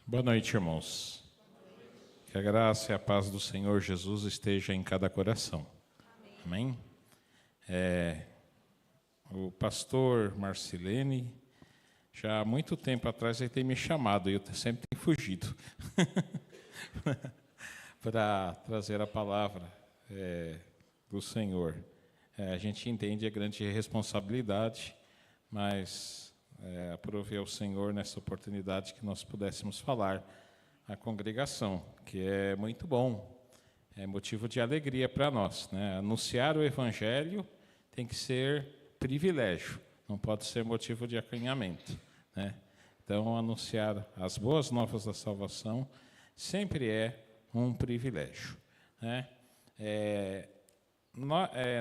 Boa noite, irmãos. Que a graça e a paz do Senhor Jesus esteja em cada coração. Amém? O pastor Marcilene, já há muito tempo atrás, ele tem me chamado, e eu sempre tenho fugido para trazer a palavra do Senhor. A gente entende a grande responsabilidade, mas aprovei ao Senhor nessa oportunidade que nós pudéssemos falar à congregação, que é muito bom, é motivo de alegria para nós, né? Anunciar o Evangelho tem que ser privilégio, não pode ser motivo de acanhamento, né? Então, anunciar as boas novas da salvação sempre é um privilégio, né?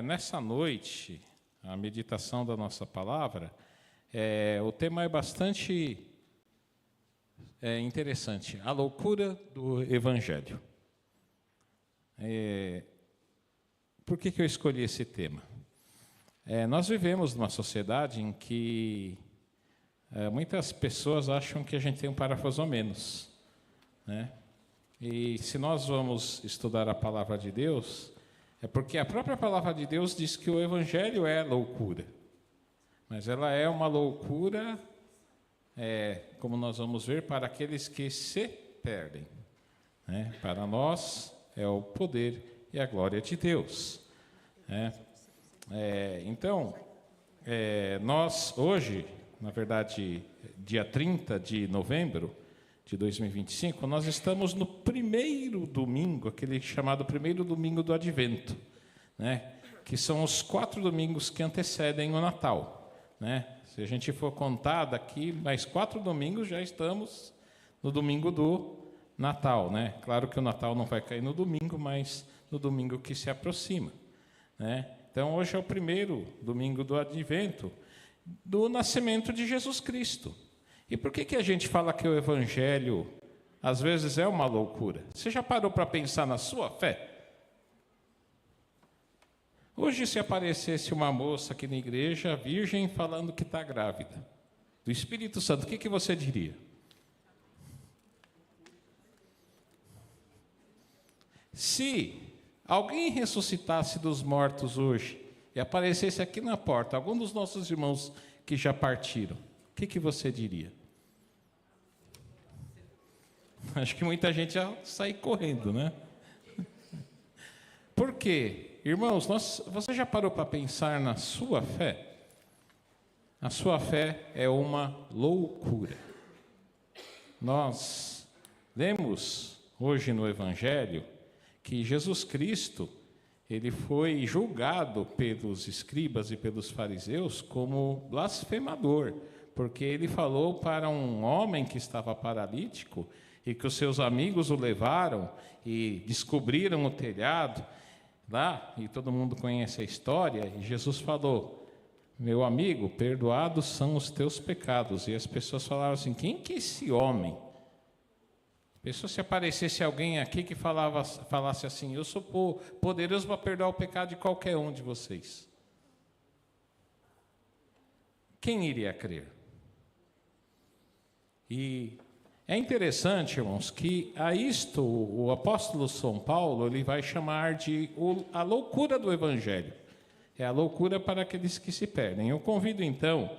Nessa noite, a meditação da nossa palavra, o tema é bastante interessante, a loucura do Evangelho. Por que eu escolhi esse tema? Nós vivemos numa sociedade em que muitas pessoas acham que a gente tem um parafuso a menos, né? E se nós vamos estudar a palavra de Deus, é porque a própria palavra de Deus diz que o Evangelho é loucura. Mas ela é uma loucura, como nós vamos ver, para aqueles que se perdem, né? Para nós é o poder e a glória de Deus, né? Então, nós hoje, na verdade, dia 30 de novembro de 2025, nós estamos no primeiro domingo, aquele chamado primeiro domingo do Advento, né? Que são os 4 domingos que antecedem o Natal, né? Se a gente for contar daqui, mais 4 domingos já estamos no domingo do Natal, né? Claro que o Natal não vai cair no domingo, mas no domingo que se aproxima, né? Então, hoje é o primeiro domingo do Advento, do nascimento de Jesus Cristo. E por que a gente fala que o Evangelho, às vezes, é uma loucura? Você já parou para pensar na sua fé? Hoje, se aparecesse uma moça aqui na igreja, virgem, falando que está grávida do Espírito Santo, o que você diria? Se alguém ressuscitasse dos mortos hoje e aparecesse aqui na porta, algum dos nossos irmãos que já partiram, o que você diria? Acho que muita gente já sai correndo, né? Por quê? Irmãos, você já parou para pensar na sua fé? A sua fé é uma loucura. Nós lemos hoje no Evangelho que Jesus Cristo, ele foi julgado pelos escribas e pelos fariseus como blasfemador, porque ele falou para um homem que estava paralítico e que os seus amigos o levaram e descobriram o telhado lá, e todo mundo conhece a história, e Jesus falou: meu amigo, perdoados são os teus pecados. E as pessoas falavam assim: quem que é esse homem? Pessoa, se aparecesse alguém aqui que falasse assim: eu sou poderoso para perdoar o pecado de qualquer um de vocês, quem iria crer? E é interessante, irmãos, que a isto o apóstolo São Paulo ele vai chamar de a loucura do Evangelho. É a loucura para aqueles que se perdem. Eu convido, então,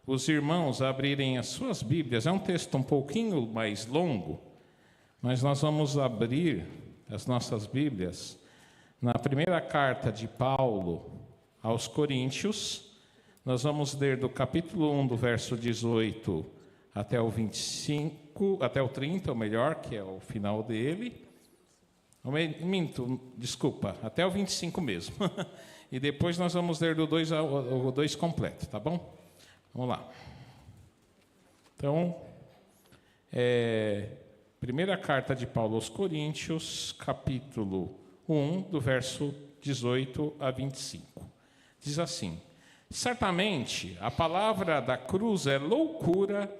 os irmãos a abrirem as suas Bíblias. É um texto um pouquinho mais longo, mas nós vamos abrir as nossas Bíblias na primeira carta de Paulo aos Coríntios. Nós vamos ler do capítulo 1, do verso 18 até o 25, até o 30, ou melhor, que é o final dele. Desculpa, até o 25 mesmo. E depois nós vamos ler do 2 ao 2 completo, tá bom? Vamos lá. Então, primeira carta de Paulo aos Coríntios, capítulo 1, do verso 18 a 25. Diz assim: certamente a palavra da cruz é loucura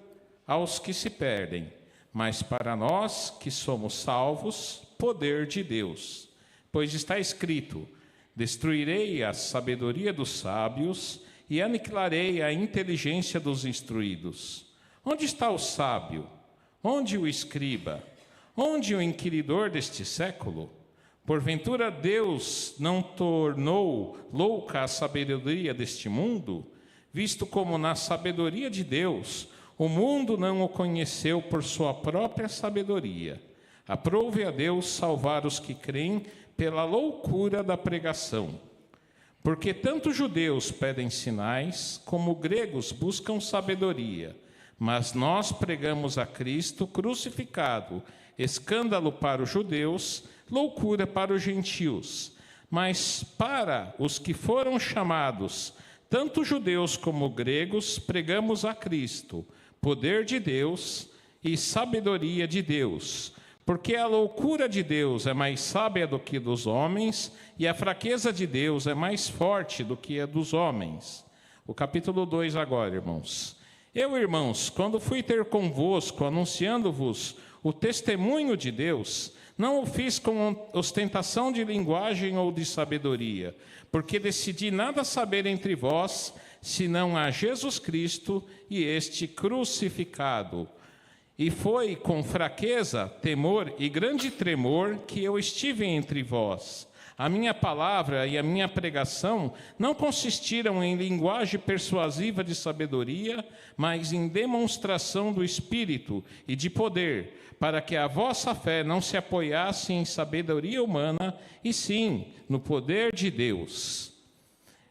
aos que se perdem, mas para nós que somos salvos, poder de Deus. Pois está escrito: destruirei a sabedoria dos sábios e aniquilarei a inteligência dos instruídos. Onde está o sábio? Onde o escriba? Onde o inquiridor deste século? Porventura Deus não tornou louca a sabedoria deste mundo, visto como na sabedoria de Deus o mundo não o conheceu por sua própria sabedoria. Aprove a Deus salvar os que creem pela loucura da pregação. Porque tanto judeus pedem sinais, como gregos buscam sabedoria. Mas nós pregamos a Cristo crucificado, escândalo para os judeus, loucura para os gentios. Mas para os que foram chamados, tanto judeus como gregos, pregamos a Cristo, poder de Deus e sabedoria de Deus. Porque a loucura de Deus é mais sábia do que dos homens, e a fraqueza de Deus é mais forte do que a dos homens. O capítulo 2 agora, irmãos. Eu, irmãos, quando fui ter convosco, anunciando-vos o testemunho de Deus, não o fiz com ostentação de linguagem ou de sabedoria, porque decidi nada saber entre vós, senão a Jesus Cristo e este crucificado. E foi com fraqueza, temor e grande tremor que eu estive entre vós. A minha palavra e a minha pregação não consistiram em linguagem persuasiva de sabedoria, mas em demonstração do Espírito e de poder, para que a vossa fé não se apoiasse em sabedoria humana, e sim no poder de Deus.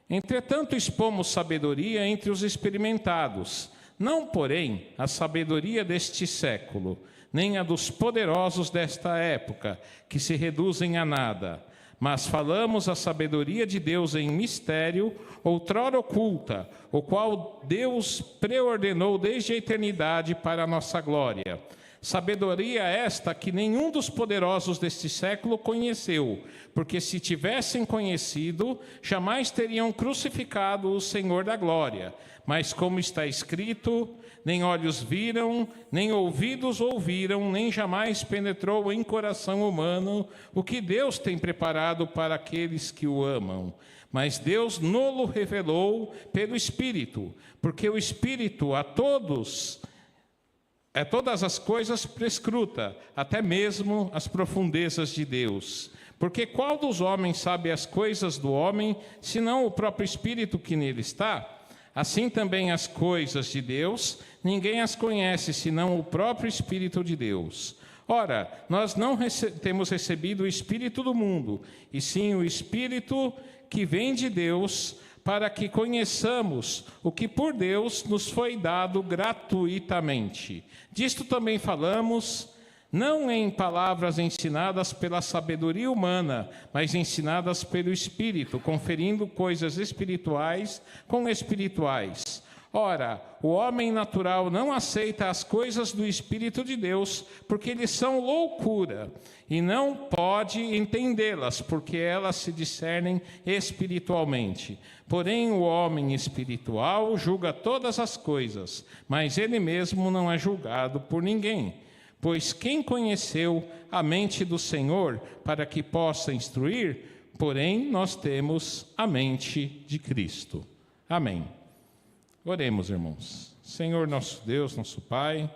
Entretanto, expomos sabedoria entre os experimentados, não, porém, a sabedoria deste século, nem a dos poderosos desta época, que se reduzem a nada. Mas falamos a sabedoria de Deus em mistério, outrora oculta, o qual Deus preordenou desde a eternidade para a nossa glória. Sabedoria esta que nenhum dos poderosos deste século conheceu, porque se tivessem conhecido, jamais teriam crucificado o Senhor da glória. Mas como está escrito, nem olhos viram, nem ouvidos ouviram, nem jamais penetrou em coração humano o que Deus tem preparado para aqueles que o amam. Mas Deus nolo revelou pelo Espírito, porque o Espírito a todas as coisas prescruta, até mesmo as profundezas de Deus. Porque qual dos homens sabe as coisas do homem, senão o próprio Espírito que nele está? Assim também as coisas de Deus, ninguém as conhece, senão o próprio Espírito de Deus. Ora, nós não temos recebido o Espírito do mundo, e sim o Espírito que vem de Deus, para que conheçamos o que por Deus nos foi dado gratuitamente. Disto também falamos, não em palavras ensinadas pela sabedoria humana, mas ensinadas pelo Espírito, conferindo coisas espirituais com espirituais. Ora, o homem natural não aceita as coisas do Espírito de Deus, porque eles são loucura, e não pode entendê-las, porque elas se discernem espiritualmente. Porém, o homem espiritual julga todas as coisas, mas ele mesmo não é julgado por ninguém. Pois quem conheceu a mente do Senhor para que possa instruir? Porém, nós temos a mente de Cristo. Amém. Oremos, irmãos. Senhor nosso Deus, nosso Pai,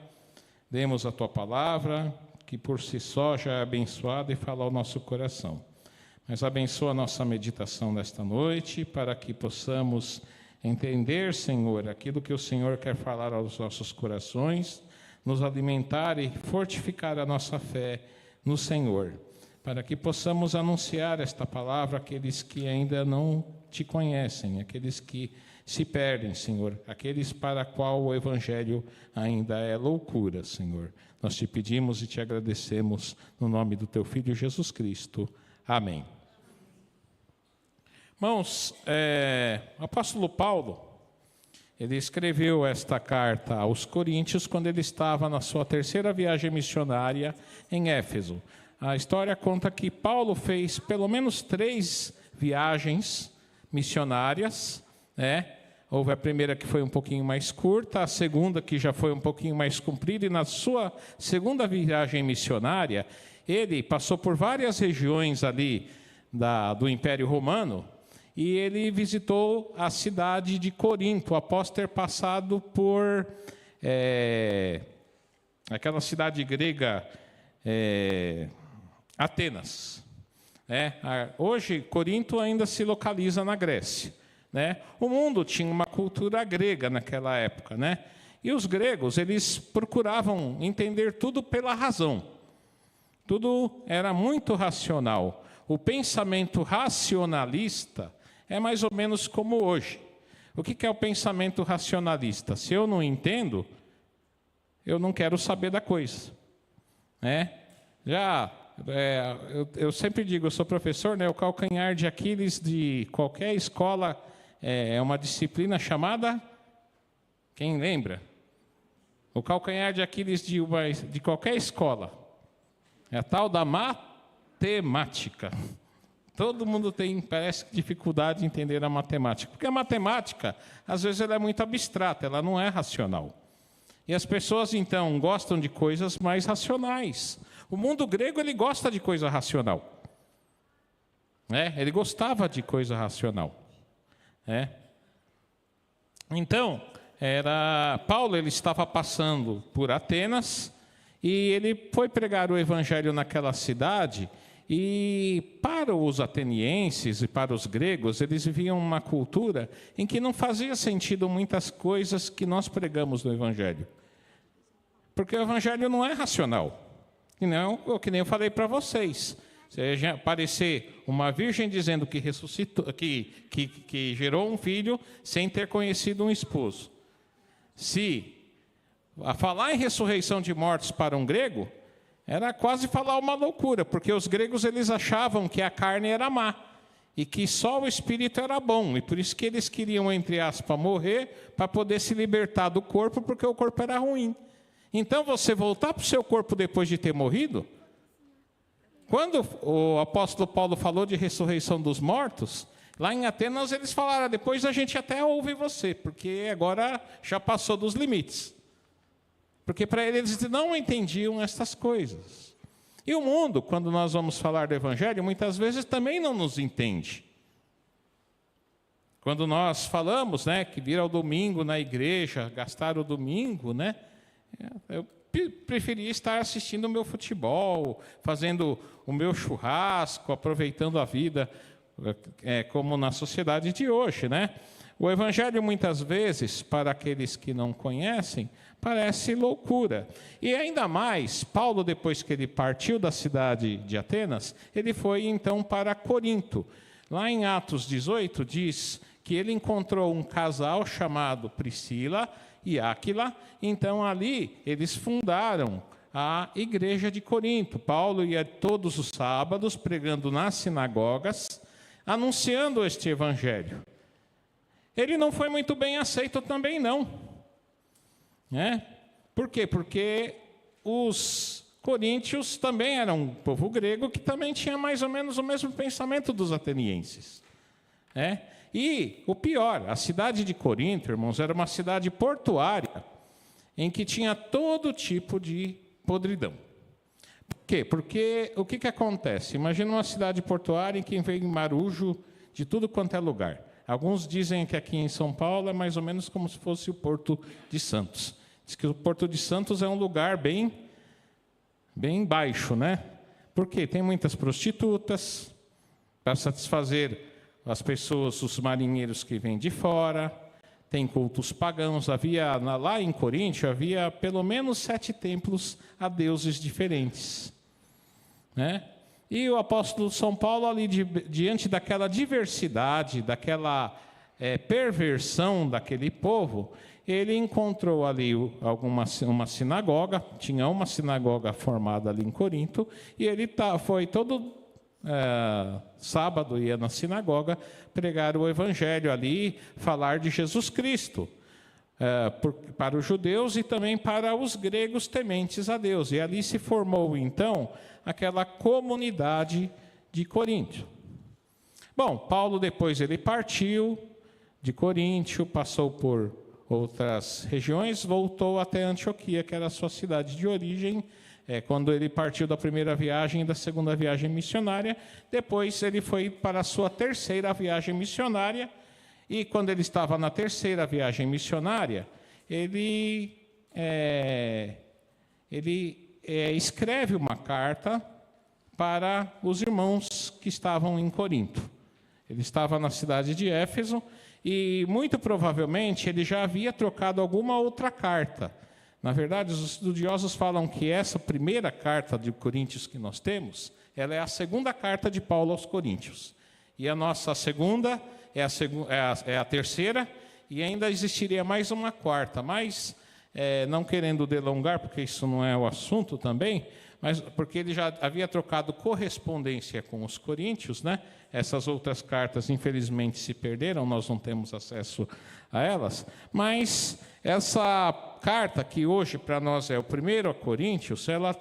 demos a Tua palavra, que por si só já é abençoada e fala ao nosso coração. Mas abençoa a nossa meditação nesta noite, para que possamos entender, Senhor, aquilo que o Senhor quer falar aos nossos corações, nos alimentar e fortificar a nossa fé no Senhor, para que possamos anunciar esta palavra àqueles que ainda não Te conhecem, aqueles que se perdem, Senhor, aqueles para qual o Evangelho ainda é loucura, Senhor. Nós Te pedimos e Te agradecemos no nome do Teu Filho Jesus Cristo. Amém. Irmãos, o apóstolo Paulo, ele escreveu esta carta aos Coríntios quando ele estava na sua terceira viagem missionária em Éfeso. A história conta que Paulo fez pelo menos 3 viagens missionárias, né? Houve a primeira que foi um pouquinho mais curta, a segunda que já foi um pouquinho mais comprida, e na sua segunda viagem missionária, ele passou por várias regiões ali do Império Romano, e ele visitou a cidade de Corinto, após ter passado por aquela cidade grega Atenas. Hoje, Corinto ainda se localiza na Grécia. O mundo tinha uma cultura grega naquela época. E os gregos, eles procuravam entender tudo pela razão. Tudo era muito racional. O pensamento racionalista é mais ou menos como hoje. O que é o pensamento racionalista? Se eu não entendo, eu não quero saber da coisa. Eu sempre digo, eu sou professor, o calcanhar de Aquiles de qualquer escola é uma disciplina chamada... Quem lembra? O calcanhar de Aquiles de qualquer escola é a tal da matemática. Todo mundo parece, dificuldade de entender a matemática. Porque a matemática, às vezes, ela é muito abstrata, ela não é racional. E as pessoas, então, gostam de coisas mais racionais. O mundo grego, ele gosta de coisa racional. Ele gostava de coisa racional. Então, Paulo ele estava passando por Atenas e ele foi pregar o evangelho naquela cidade. E para os atenienses e para os gregos, eles viviam uma cultura em que não fazia sentido muitas coisas que nós pregamos no Evangelho. Porque o Evangelho não é racional. E não, que nem eu falei para vocês. Se aparecer uma virgem dizendo que ressuscitou, que gerou um filho sem ter conhecido um esposo. Se a falar em ressurreição de mortos para um grego, era quase falar uma loucura, porque os gregos eles achavam que a carne era má e que só o espírito era bom, e por isso que eles queriam, entre aspas, morrer para poder se libertar do corpo, porque o corpo era ruim. Então, você voltar para o seu corpo depois de ter morrido, quando o apóstolo Paulo falou de ressurreição dos mortos, lá em Atenas eles falaram, depois a gente até ouve você, porque agora já passou dos limites. Porque para eles não entendiam essas coisas. E o mundo, quando nós vamos falar do Evangelho, muitas vezes também não nos entende. Quando nós falamos que vir ao domingo na igreja, gastar o domingo, eu preferia estar assistindo o meu futebol, fazendo o meu churrasco, aproveitando a vida, como na sociedade de hoje. O Evangelho, muitas vezes, para aqueles que não conhecem, parece loucura. E ainda mais, Paulo, depois que ele partiu da cidade de Atenas, ele foi então para Corinto. Lá em Atos 18 diz que ele encontrou um casal chamado Priscila e Áquila. Então ali eles fundaram a igreja de Corinto. Paulo ia todos os sábados pregando nas sinagogas, anunciando este evangelho. Ele não foi muito bem aceito também não. Por quê? Porque os coríntios também eram um povo grego que também tinha mais ou menos o mesmo pensamento dos atenienses. E o pior, a cidade de Corinto, irmãos, era uma cidade portuária em que tinha todo tipo de podridão. Por quê? Porque o que acontece? Imagina uma cidade portuária em que vem marujo de tudo quanto é lugar. Alguns dizem que aqui em São Paulo é mais ou menos como se fosse o Porto de Santos. Diz que o Porto de Santos é um lugar bem baixo, Porque tem muitas prostitutas para satisfazer as pessoas, os marinheiros que vêm de fora, tem cultos pagãos. Lá em Corinto, havia pelo menos 7 templos a deuses diferentes. E o apóstolo São Paulo, ali diante daquela diversidade, daquela perversão daquele povo, ele encontrou ali uma sinagoga, tinha uma sinagoga formada ali em Corinto, e ele foi todo sábado, ia na sinagoga, pregar o evangelho ali, falar de Jesus Cristo, para os judeus e também para os gregos tementes a Deus. E ali se formou, então, aquela comunidade de Corinto. Bom, Paulo depois ele partiu de Corinto, passou por outras regiões, voltou até Antioquia, que era a sua cidade de origem, quando ele partiu da primeira viagem e da segunda viagem missionária. Depois ele foi para a sua terceira viagem missionária, e quando ele estava na terceira viagem missionária, ele ele escreve uma carta para os irmãos que estavam em Corinto. Ele estava na cidade de Éfeso e, muito provavelmente, ele já havia trocado alguma outra carta. Na verdade, os estudiosos falam que essa primeira carta de Coríntios que nós temos, ela é a segunda carta de Paulo aos Coríntios. E a nossa segunda é a terceira, e ainda existiria mais uma quarta. Mas, não querendo delongar, porque isso não é o assunto também, mas porque ele já havia trocado correspondência com os coríntios, né? Essas outras cartas, infelizmente, se perderam, nós não temos acesso a elas. Mas essa carta, que hoje para nós é o 1 Coríntios, ela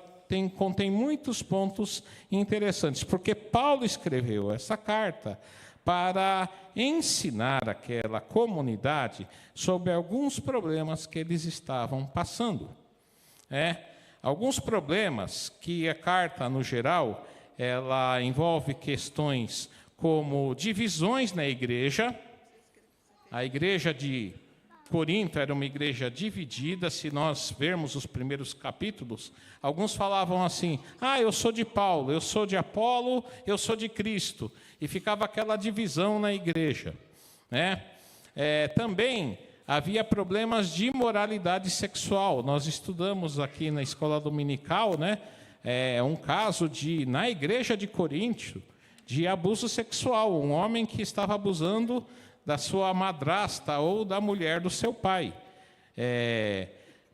contém muitos pontos interessantes, porque Paulo escreveu essa carta para ensinar aquela comunidade sobre alguns problemas que eles estavam passando. Alguns problemas que a carta, no geral, ela envolve questões como divisões na igreja. A igreja de Corinto era uma igreja dividida. Se nós vermos os primeiros capítulos, alguns falavam assim: eu sou de Paulo, eu sou de Apolo, eu sou de Cristo. E ficava aquela divisão na igreja, né? Também havia problemas de imoralidade sexual. Nós estudamos aqui na escola dominical, né? Um caso na igreja de Corinto, de abuso sexual. Um homem que estava abusando da sua madrasta ou da mulher do seu pai.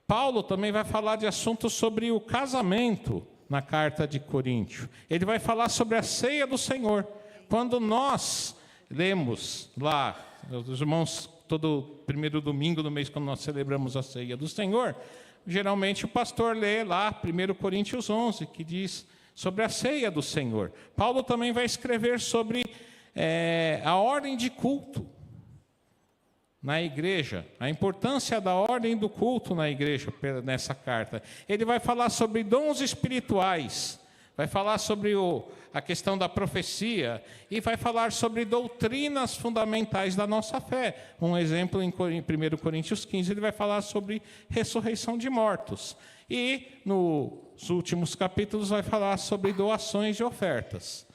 Paulo também vai falar de assuntos sobre o casamento na carta de Coríntios. Ele vai falar sobre a ceia do Senhor. Quando nós lemos lá, os irmãos, todo primeiro domingo do mês, quando nós celebramos a ceia do Senhor, geralmente o pastor lê lá 1 Coríntios 11, que diz sobre a ceia do Senhor. Paulo também vai escrever sobre a ordem de culto na igreja, a importância da ordem do culto na igreja, nessa carta. Ele vai falar sobre dons espirituais, vai falar sobre a questão da profecia e vai falar sobre doutrinas fundamentais da nossa fé. Um exemplo, em 1 Coríntios 15, ele vai falar sobre ressurreição de mortos. E, nos últimos capítulos, vai falar sobre doações de ofertas.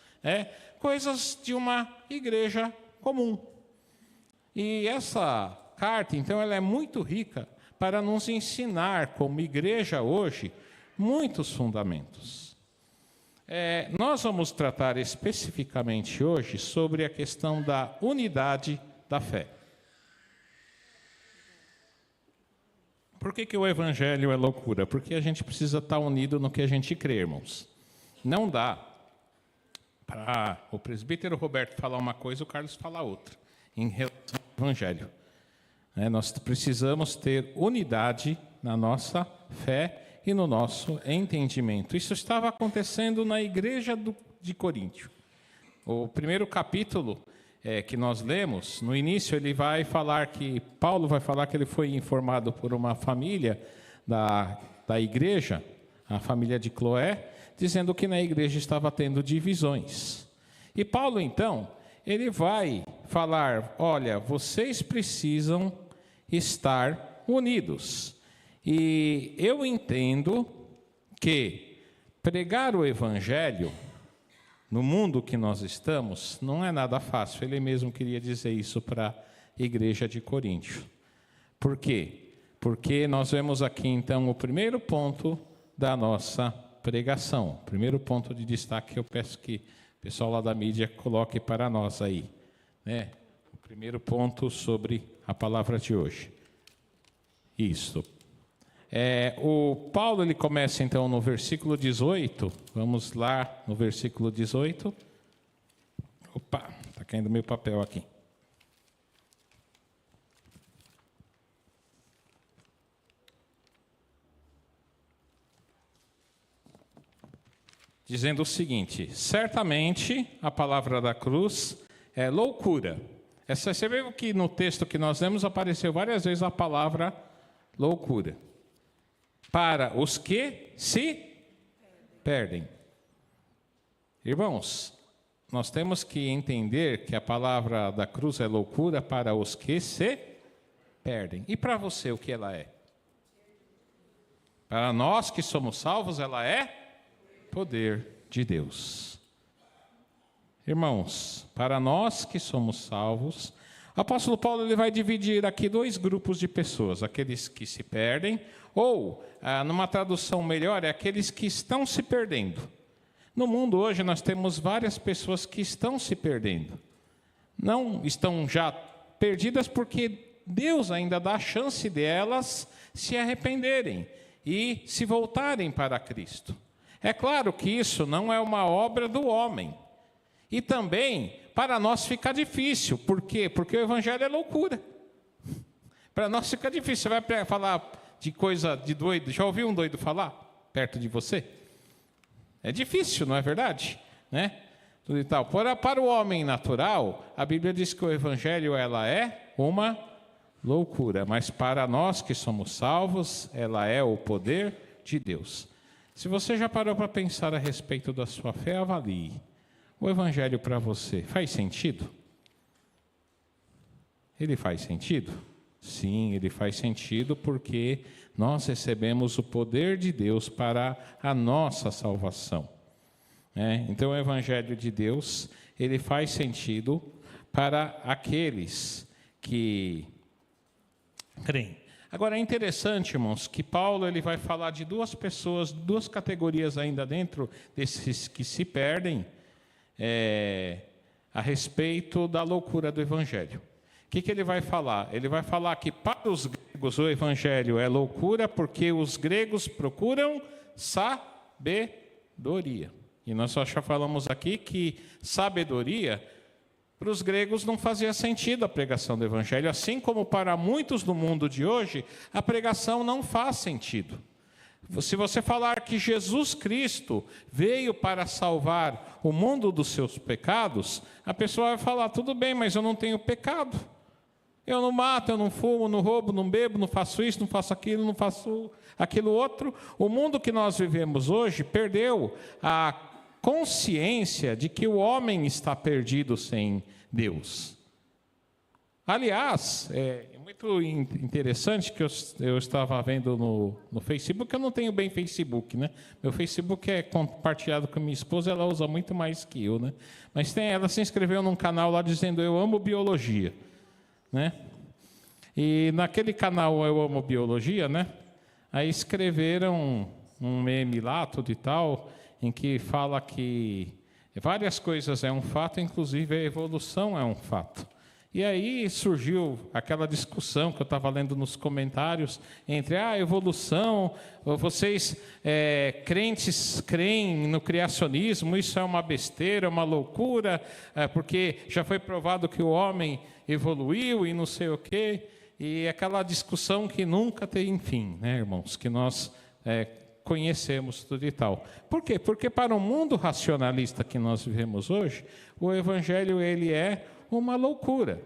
Coisas de uma igreja comum. E essa carta, então, ela é muito rica para nos ensinar, como igreja hoje, muitos fundamentos. Nós vamos tratar especificamente hoje sobre a questão da unidade da fé. Por que o evangelho é loucura? Porque a gente precisa estar unido no que a gente crê, irmãos. Não dá para o presbítero Roberto falar uma coisa e o Carlos falar outra em relação ao evangelho. Nós precisamos ter unidade na nossa fé e no nosso entendimento. Isso estava acontecendo na igreja de Corinto. O primeiro capítulo que nós lemos, no início ele vai falar Paulo vai falar que ele foi informado por uma família da igreja, a família de Cloé, dizendo que na igreja estava tendo divisões. E Paulo, então, ele vai falar: olha, vocês precisam estar unidos. E eu entendo que pregar o evangelho no mundo que nós estamos não é nada fácil. Ele mesmo queria dizer isso para a igreja de Corinto. Por quê? Porque nós vemos aqui, então, o primeiro ponto da nossa pregação. O primeiro ponto de destaque que eu peço que o pessoal lá da mídia coloque para nós aí. O primeiro ponto sobre a palavra de hoje. Isso. O Paulo ele começa então no versículo 18. Vamos lá no versículo 18. Opa, está caindo meu papel aqui. Dizendo o seguinte: certamente a palavra da cruz é loucura. Você vê que no texto que nós lemos apareceu várias vezes a palavra loucura. Para os que se perdem. Irmãos, nós temos que entender que a palavra da cruz é loucura para os que se perdem. E para você, o que ela é? Para nós que somos salvos, ela é poder de Deus. Irmãos, para nós que somos salvos, o apóstolo Paulo ele vai dividir aqui dois grupos de pessoas, aqueles que se perdem, ou, numa tradução melhor, é aqueles que estão se perdendo. No mundo hoje nós temos várias pessoas que estão se perdendo. Não estão já perdidas porque Deus ainda dá a chance delas se arrependerem e se voltarem para Cristo. É claro que isso não é uma obra do homem. E também, para nós fica difícil. Por quê? Porque o evangelho é loucura. Para nós fica difícil. Você vai falar de coisa de doido. Já ouviu um doido falar perto de você? É difícil, não é verdade? Né? Tudo e tal. Para o homem natural, a Bíblia diz que o evangelho ela é uma loucura. Mas para nós que somos salvos, ela é o poder de Deus. Se você já parou para pensar a respeito da sua fé, avalie. O evangelho para você faz sentido? Ele faz sentido? Sim, ele faz sentido porque nós recebemos o poder de Deus para a nossa salvação. Então, o evangelho de Deus, ele faz sentido para aqueles que creem. Agora, é interessante, irmãos, que Paulo ele vai falar de duas pessoas, duas categorias ainda dentro desses que se perdem, a respeito da loucura do Evangelho. O que ele vai falar? Ele vai falar que para os gregos o Evangelho é loucura porque os gregos procuram sabedoria. E nós já falamos aqui que sabedoria, para os gregos não fazia sentido a pregação do Evangelho, assim como para muitos do mundo de hoje, a pregação não faz sentido. Se você falar que Jesus Cristo veio para salvar o mundo dos seus pecados, a pessoa vai falar, tudo bem, mas eu não tenho pecado. Eu não mato, eu não fumo, não roubo, não bebo, não faço isso, não faço aquilo, não faço aquilo outro. O mundo que nós vivemos hoje perdeu a consciência de que o homem está perdido sem Deus. Aliás, é muito interessante que eu estava vendo no Facebook, eu não tenho bem Facebook, né? Meu Facebook é compartilhado com minha esposa, ela usa muito mais que eu, né? Mas ela se inscreveu num canal lá dizendo, eu amo biologia, né? E naquele canal Eu Amo Biologia, né? Aí escreveram um meme lá, tudo e tal, em que fala que várias coisas é um fato, inclusive a evolução é um fato. E aí surgiu aquela discussão que eu estava lendo nos comentários entre a evolução, vocês crentes creem no criacionismo, isso é uma besteira, uma loucura, porque já foi provado que o homem evoluiu e não sei o quê, e aquela discussão que nunca tem fim, né, irmãos, que nós conhecemos tudo e tal. Por quê? Porque para o mundo racionalista que nós vivemos hoje, o evangelho ele é uma loucura.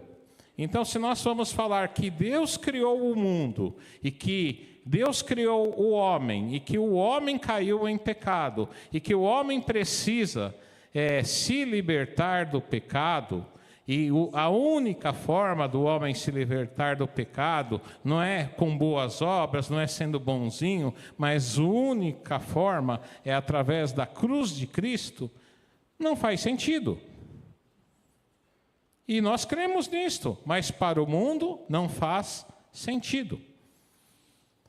Então, se nós vamos falar que Deus criou o mundo e que Deus criou o homem e que o homem caiu em pecado e que o homem precisa se libertar do pecado, e a única forma do homem se libertar do pecado não é com boas obras, não é sendo bonzinho, mas a única forma é através da cruz de Cristo, não faz sentido. E nós cremos nisto, mas para o mundo não faz sentido.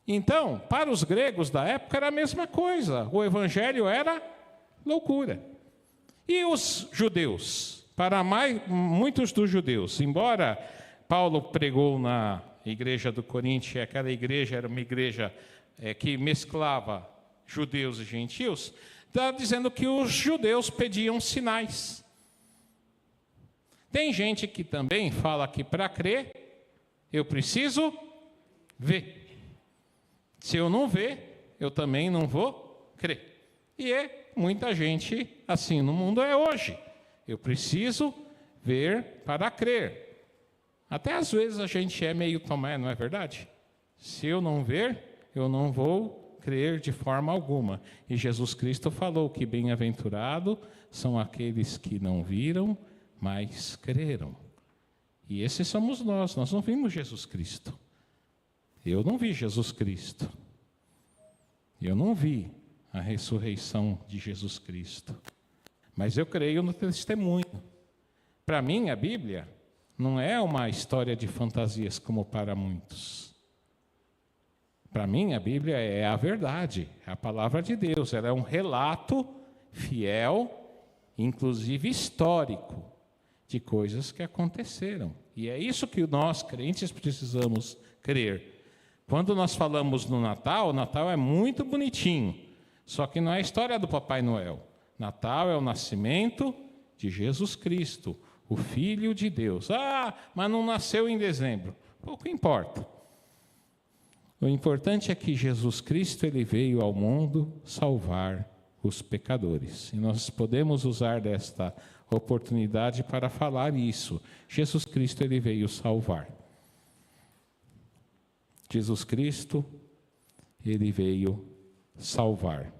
Então, para os gregos da época era a mesma coisa, o evangelho era loucura. E os judeus? Para muitos dos judeus, embora Paulo pregou na igreja do Corinto, aquela igreja era uma igreja que mesclava judeus e gentios, está dizendo que os judeus pediam sinais. Tem gente que também fala que para crer, eu preciso ver. Se eu não ver, eu também não vou crer. E muita gente assim no mundo hoje. Eu preciso ver para crer. Até às vezes a gente é meio Tomé, não é verdade? Se eu não ver, eu não vou crer de forma alguma. E Jesus Cristo falou que bem-aventurado são aqueles que não viram, mas creram. E esses somos nós não vimos Jesus Cristo. Eu não vi Jesus Cristo. Eu não vi a ressurreição de Jesus Cristo, mas eu creio no testemunho. Para mim, a Bíblia não é uma história de fantasias como para muitos. Para mim, a Bíblia é a verdade, é a palavra de Deus. Ela é um relato fiel, inclusive histórico, de coisas que aconteceram. E é isso que nós, crentes, precisamos crer. Quando nós falamos no Natal, o Natal é muito bonitinho, só que não é a história do Papai Noel. Natal é o nascimento de Jesus Cristo, o Filho de Deus. Ah, mas não nasceu em dezembro. Pouco importa. O importante é que Jesus Cristo ele veio ao mundo salvar os pecadores. E nós podemos usar desta oportunidade para falar isso. Jesus Cristo ele veio salvar. Jesus Cristo, ele veio salvar.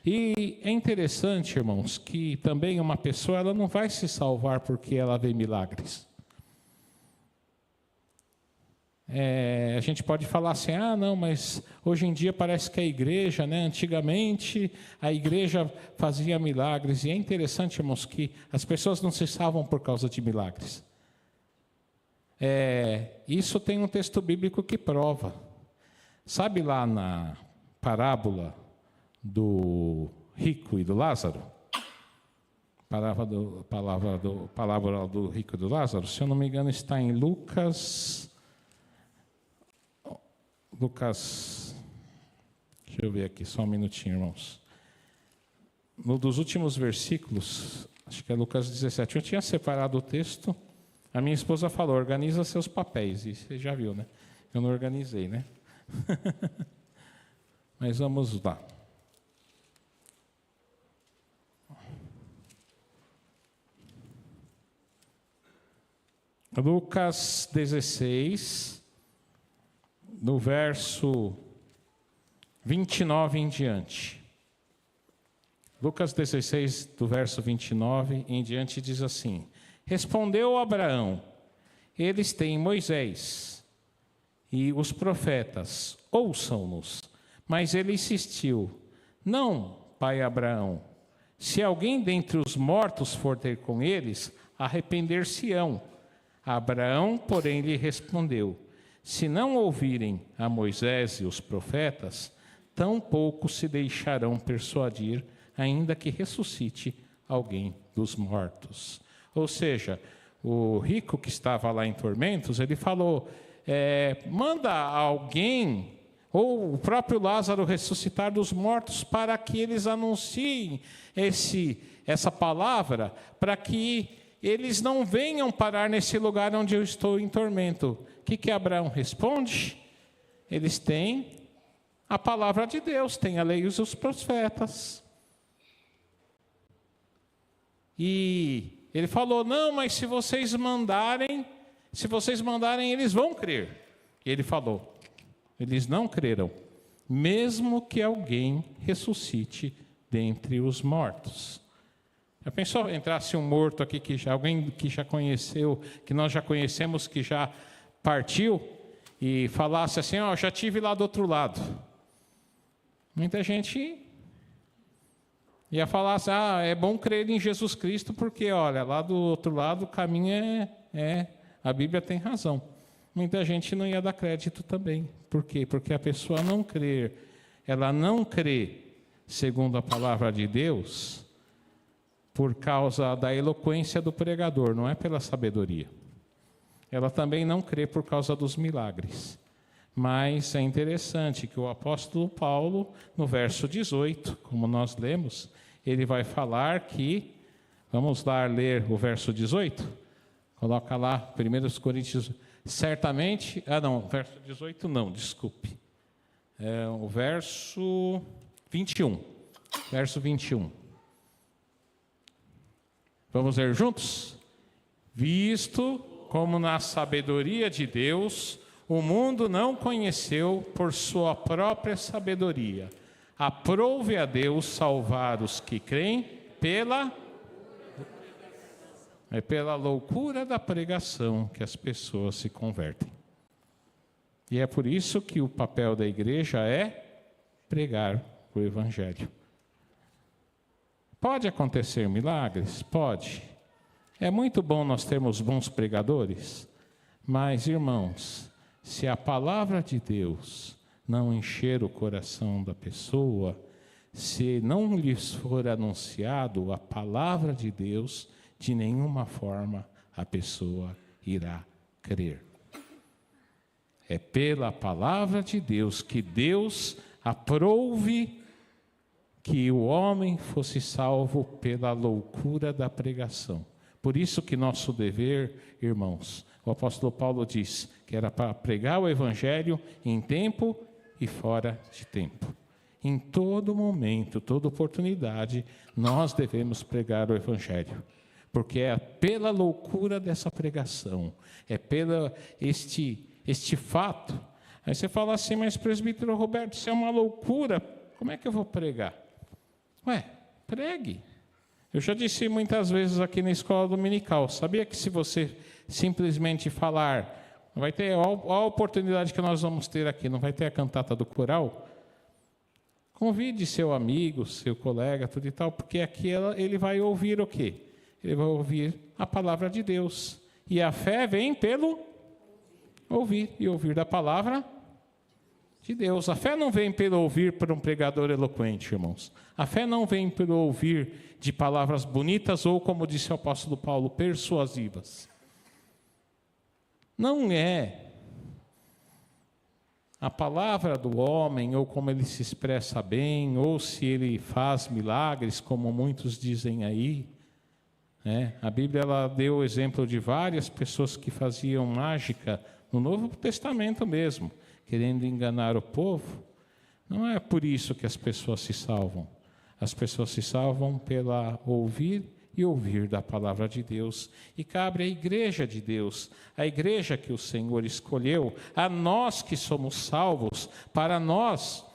E é interessante, irmãos, que também uma pessoa ela não vai se salvar porque ela vê milagres. A gente pode falar assim, não, mas hoje em dia parece que a igreja, né, antigamente a igreja fazia milagres. E é interessante, irmãos, que as pessoas não se salvam por causa de milagres. Isso tem um texto bíblico que prova. Sabe lá na parábola do rico e do Lázaro? Parábola do rico e do Lázaro, se eu não me engano, está em Lucas, deixa eu ver aqui, só um minutinho, irmãos. No dos últimos versículos, acho que é Lucas 17, eu tinha separado o texto, a minha esposa falou, organiza seus papéis, e você já viu, né? Eu não organizei, né? Mas vamos lá. Lucas 16, no verso 29 em diante. Lucas 16, do verso 29 em diante, diz assim: Respondeu Abraão, eles têm Moisés e os profetas, ouçam-nos. Mas ele insistiu: Não, pai Abraão, se alguém dentre os mortos for ter com eles, arrepender-se-ão. Abraão, porém, lhe respondeu: Se não ouvirem a Moisés e os profetas, tampouco se deixarão persuadir, ainda que ressuscite alguém dos mortos. Ou seja, o rico que estava lá em tormentos, ele falou, manda alguém, ou o próprio Lázaro ressuscitar dos mortos, para que eles anunciem essa palavra, para que eles não venham parar nesse lugar onde eu estou em tormento. O que Abraão responde? Eles têm a palavra de Deus, têm a lei e os profetas. E ele falou, não, mas se vocês mandarem, eles vão crer. E ele falou, eles não crerão, mesmo que alguém ressuscite dentre os mortos. Já pensou, entrasse um morto aqui, alguém que já conheceu, que nós já conhecemos, que já partiu, e falasse assim, já estive lá do outro lado. Muita gente ia falar assim, é bom crer em Jesus Cristo, porque, olha, lá do outro lado o caminho a Bíblia tem razão. Muita gente não ia dar crédito também. Por quê? Porque a pessoa ela não crê segundo a palavra de Deus, por causa da eloquência do pregador, não é pela sabedoria. Ela também não crê por causa dos milagres. Mas é interessante que o apóstolo Paulo, no verso 18, como nós lemos, ele vai falar que, vamos lá ler o verso 18? Coloca lá, 1 Coríntios, certamente, verso 18 não, desculpe. É o verso 21. Verso 21. Vamos ler juntos? Visto como na sabedoria de Deus, o mundo não conheceu por sua própria sabedoria. Aprove a Deus salvar os que creem pela loucura da pregação que as pessoas se convertem. E é por isso que o papel da igreja é pregar prega o Evangelho. Pode acontecer milagres? Pode. É muito bom nós termos bons pregadores, mas, irmãos, se a palavra de Deus não encher o coração da pessoa, se não lhes for anunciado a palavra de Deus, de nenhuma forma a pessoa irá crer. É pela palavra de Deus que Deus aprouve que o homem fosse salvo pela loucura da pregação. Por isso que nosso dever, irmãos, o apóstolo Paulo diz que era para pregar o Evangelho em tempo e fora de tempo. Em todo momento, toda oportunidade, nós devemos pregar o Evangelho. Porque é pela loucura dessa pregação, é pela este fato. Aí você fala assim, mas presbítero Roberto, isso é uma loucura, como é que eu vou pregar? Pregue. Eu já disse muitas vezes aqui na escola dominical, sabia que se você simplesmente falar, vai ter a oportunidade que nós vamos ter aqui, não vai ter a cantata do coral? Convide seu amigo, seu colega, tudo e tal, porque aqui ele vai ouvir o quê? Ele vai ouvir a palavra de Deus. E a fé vem pelo ouvir, e ouvir da palavra de Deus. A fé não vem pelo ouvir por um pregador eloquente, irmãos. A fé não vem pelo ouvir de palavras bonitas ou, como disse o apóstolo Paulo, persuasivas. Não é a palavra do homem, ou como ele se expressa bem, ou se ele faz milagres, como muitos dizem aí. A Bíblia ela deu o exemplo de várias pessoas que faziam mágica no Novo Testamento mesmo, querendo enganar o povo. Não é por isso que as pessoas se salvam. As pessoas se salvam pela ouvir e ouvir da palavra de Deus. E cabe à igreja de Deus, a igreja que o Senhor escolheu, a nós que somos salvos, para nós,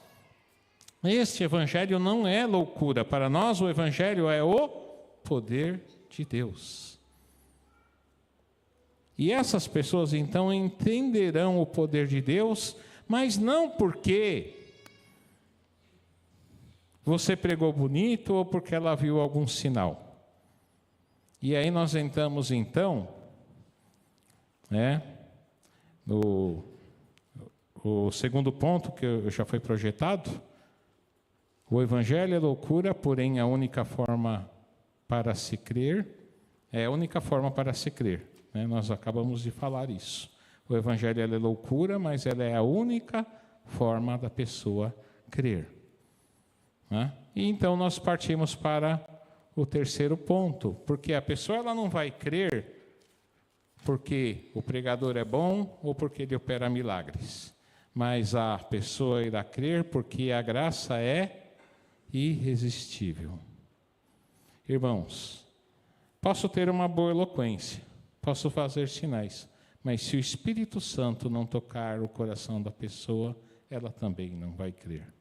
este evangelho não é loucura. Para nós o evangelho é o poder de Deus. E essas pessoas então entenderão o poder de Deus, mas não porque você pregou bonito ou porque ela viu algum sinal. E aí nós entramos então, o segundo ponto que já foi projetado. O evangelho é loucura, porém a única forma para se crer, é a única forma para se crer. Nós acabamos de falar isso. O evangelho é loucura, mas ela é a única forma da pessoa crer. E então nós partimos para o terceiro ponto, porque a pessoa ela não vai crer porque o pregador é bom ou porque ele opera milagres, mas a pessoa irá crer porque a graça é irresistível. Irmãos, posso ter uma boa eloquência, posso fazer sinais, mas se o Espírito Santo não tocar o coração da pessoa, ela também não vai crer.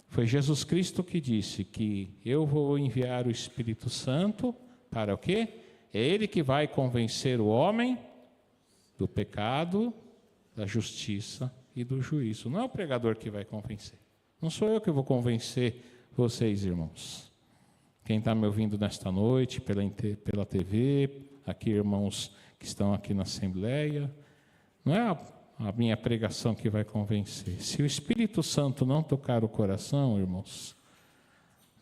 Foi Jesus Cristo que disse que eu vou enviar o Espírito Santo para o quê? É Ele que vai convencer o homem do pecado, da justiça e do juízo. Não é o pregador que vai convencer. Não sou eu que vou convencer vocês, irmãos. Quem está me ouvindo nesta noite, pela TV, aqui irmãos que estão aqui na Assembleia, não é a minha pregação que vai convencer. Se o Espírito Santo não tocar o coração, irmãos,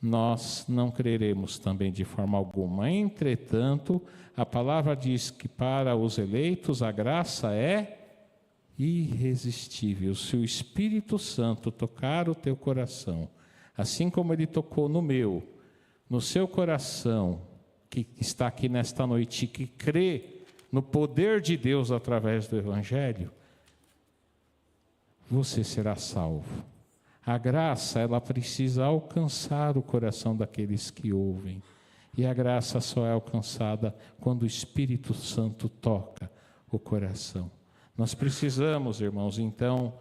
nós não creremos também de forma alguma. Entretanto, a palavra diz que para os eleitos a graça é irresistível. Se o Espírito Santo tocar o teu coração, assim como ele tocou no meu, no seu coração, que está aqui nesta noite, que crê no poder de Deus através do Evangelho, você será salvo. A graça, ela precisa alcançar o coração daqueles que ouvem. E a graça só é alcançada quando o Espírito Santo toca o coração. Nós precisamos, irmãos, então,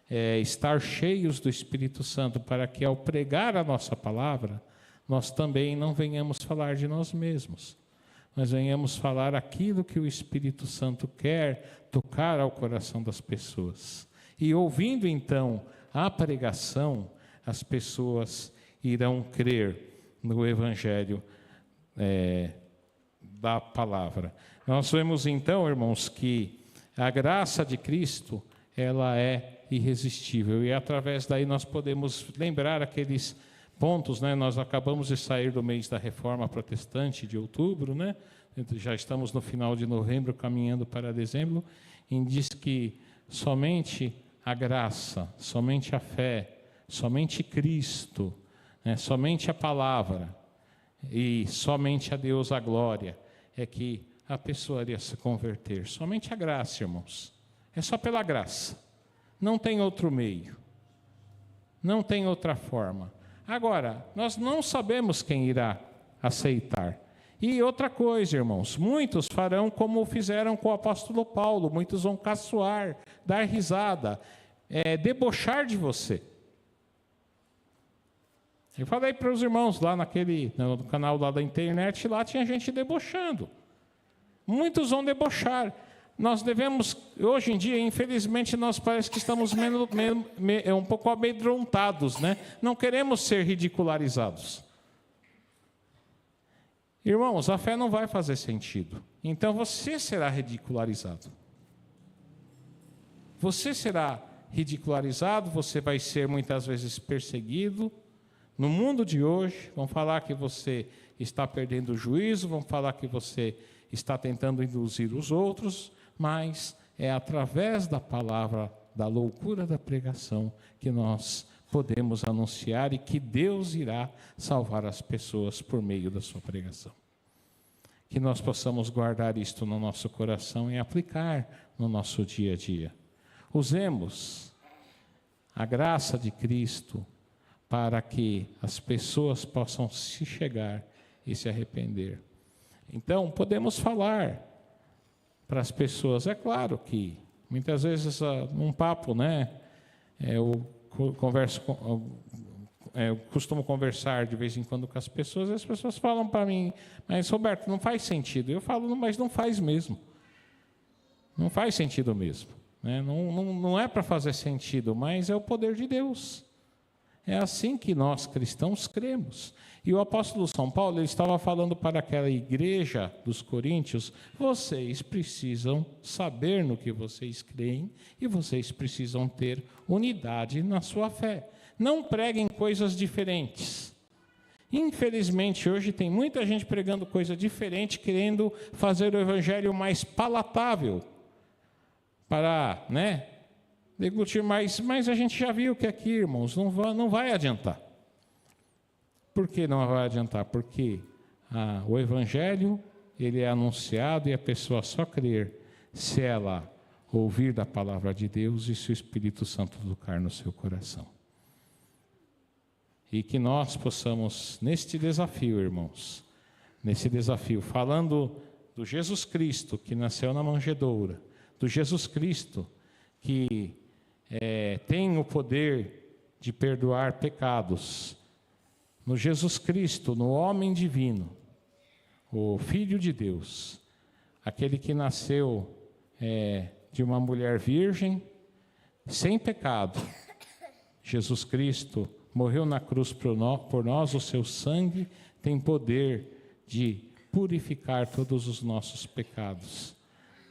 estar cheios do Espírito Santo para que, ao pregar a nossa palavra, nós também não venhamos falar de nós mesmos, mas venhamos falar aquilo que o Espírito Santo quer tocar ao coração das pessoas. E ouvindo, então, a pregação, as pessoas irão crer no Evangelho da palavra. Nós vemos então, irmãos, que a graça de Cristo, ela é irresistível, e através daí nós podemos lembrar aqueles pontos, né? Nós acabamos de sair do mês da Reforma Protestante de outubro, né? Já estamos no final de novembro, caminhando para dezembro, e diz que somente a graça, somente a fé, somente Cristo, né? Somente a palavra e somente a Deus a glória é que a pessoa iria se converter. Somente a graça, irmãos. É só pela graça. Não tem outro meio. Não tem outra forma. Agora, nós não sabemos quem irá aceitar. E outra coisa, irmãos, muitos farão como fizeram com o apóstolo Paulo. Muitos vão caçoar, dar risada, debochar de você. Eu falei para os irmãos lá no canal lá da internet, lá tinha gente debochando. Muitos vão debochar. Nós devemos, hoje em dia, infelizmente, nós parece que estamos um pouco amedrontados, né? Não queremos ser ridicularizados. Irmãos, a fé não vai fazer sentido. Então você será ridicularizado. Você será ridicularizado, você vai ser muitas vezes perseguido. No mundo de hoje, vão falar que você está perdendo o juízo, vão falar que você está tentando induzir os outros, mas é através da palavra, da loucura da pregação, que nós podemos anunciar e que Deus irá salvar as pessoas por meio da sua pregação. Que nós possamos guardar isto no nosso coração e aplicar no nosso dia a dia. Usemos a graça de Cristo para que as pessoas possam se chegar e se arrepender. Então, podemos falar para as pessoas. É claro que, muitas vezes, num papo, né, eu costumo conversar de vez em quando com as pessoas, e as pessoas falam para mim, mas, Roberto, não faz sentido. Eu falo, mas não faz mesmo. Não faz sentido mesmo. Né? Não é para fazer sentido, mas é o poder de Deus. É assim que nós cristãos cremos. E o apóstolo São Paulo, ele estava falando para aquela igreja dos coríntios: vocês precisam saber no que vocês creem e vocês precisam ter unidade na sua fé. Não preguem coisas diferentes. Infelizmente, hoje tem muita gente pregando coisa diferente, querendo fazer o evangelho mais palatável para, deglutir mais, mas a gente já viu que aqui, irmãos, não vai adiantar. Por que não vai adiantar? Porque o Evangelho, ele é anunciado e a pessoa só crer se ela ouvir da palavra de Deus e se o Espírito Santo tocar no seu coração. E que nós possamos, neste desafio, irmãos, nesse desafio, falando do Jesus Cristo que nasceu na manjedoura, do Jesus Cristo que tem o poder de perdoar pecados, no Jesus Cristo, no homem divino, o Filho de Deus, aquele que nasceu de uma mulher virgem, sem pecado. Jesus Cristo morreu na cruz por nós, o seu sangue tem poder de purificar todos os nossos pecados.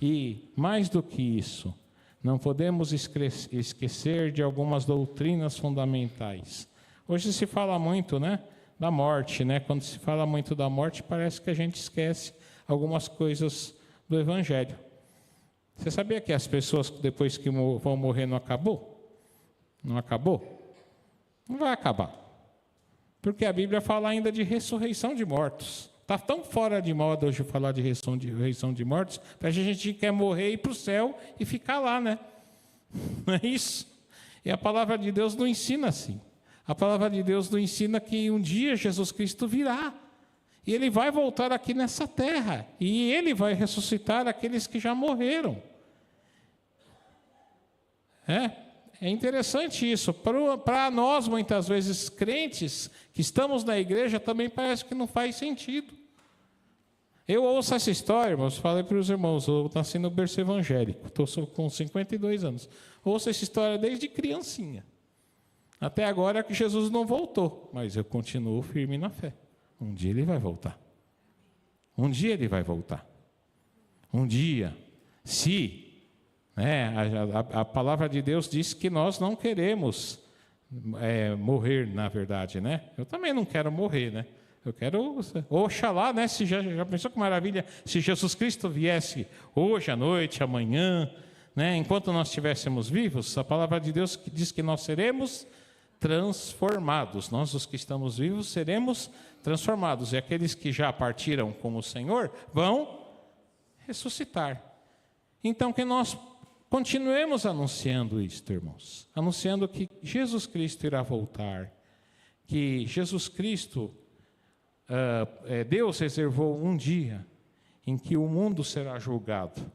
E, mais do que isso, não podemos esquecer de algumas doutrinas fundamentais. Hoje se fala muito, da morte, Quando se fala muito da morte, parece que a gente esquece algumas coisas do Evangelho. Você sabia que as pessoas, depois que vão morrer, não acabou? Não acabou? Não vai acabar. Porque a Bíblia fala ainda de ressurreição de mortos. Está tão fora de moda hoje falar de ressurreição de mortos, que a gente quer morrer e ir para o céu e ficar lá, Não é isso? E a palavra de Deus não ensina assim. A palavra de Deus nos ensina que um dia Jesus Cristo virá. E Ele vai voltar aqui nessa terra. E Ele vai ressuscitar aqueles que já morreram. É interessante isso. Para nós, muitas vezes, crentes, que estamos na igreja, também parece que não faz sentido. Eu ouço essa história, irmãos, falei para os irmãos, eu nasci no berço evangélico, estou com 52 anos. Ouço essa história desde criancinha. Até agora é que Jesus não voltou, mas eu continuo firme na fé. Um dia ele vai voltar. Um dia ele vai voltar. Um dia, se, né, a palavra de Deus diz que nós não queremos morrer, na verdade, né? Eu também não quero morrer, né? Eu quero, oxalá, né? Se já pensou que maravilha, se Jesus Cristo viesse hoje à noite, amanhã, né? Enquanto nós estivéssemos vivos, a palavra de Deus diz que nós seremos transformados. Nós, os que estamos vivos, seremos transformados. E aqueles que já partiram com o Senhor vão ressuscitar. Então, que nós continuemos anunciando isto, irmãos. Anunciando que Jesus Cristo irá voltar. Que Jesus Cristo, Deus reservou um dia em que o mundo será julgado.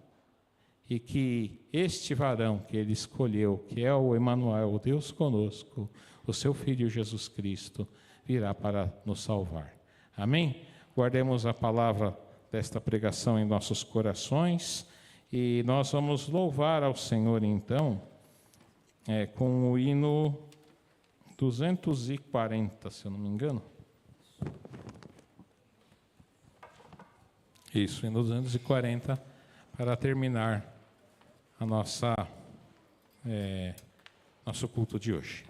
E que este varão que ele escolheu, que é o Emanuel, o Deus conosco, o seu Filho Jesus Cristo, virá para nos salvar. Amém? Guardemos a palavra desta pregação em nossos corações e nós vamos louvar ao Senhor, então, com o hino 240, se eu não me engano. Isso, hino 240, para terminar a nosso culto de hoje.